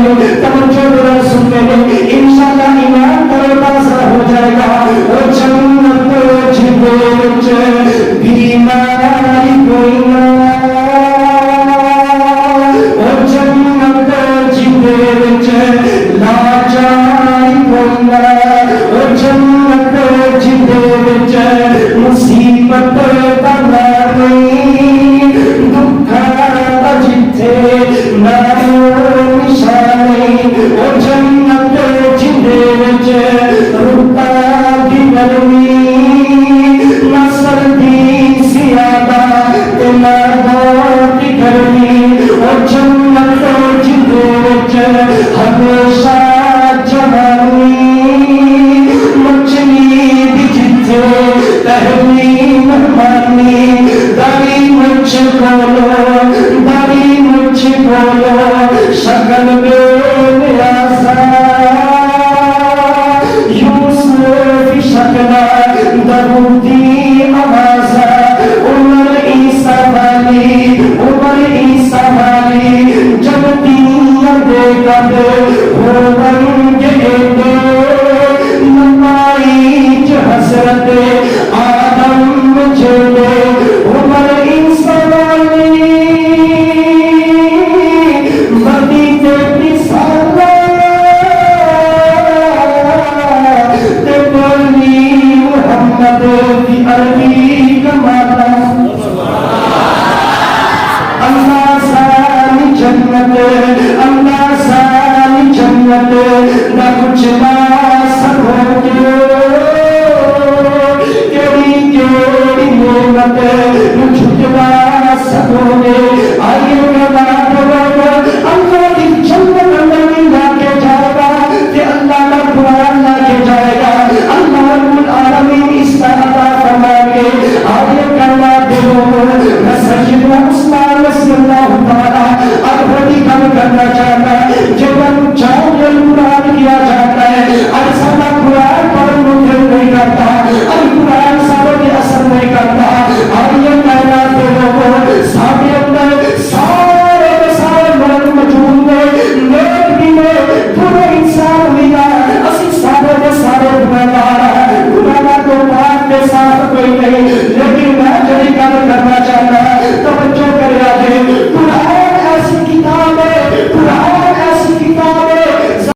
توجہ ذرا سنتے ہیں انشاءاللہ ایمان تر تازہ ہو جائے گا وہ جنت جدے وچ بیماری کوئی نہ وہ جنت جدے وچ لاچاری کوئی نہ وہ جنت جدے وچ مصیبت دا نہیں دکھا جتھے نارو نشانی وہ جنت جدے وچ رتا دی گرمی نہ سردی سیادہ تے نہ بہت گرمی وہ جنت جدے وچ ہمیشہ جوانی مچھلی دی جتھے پہلی مہمانی داری مجھ بولو شکل میں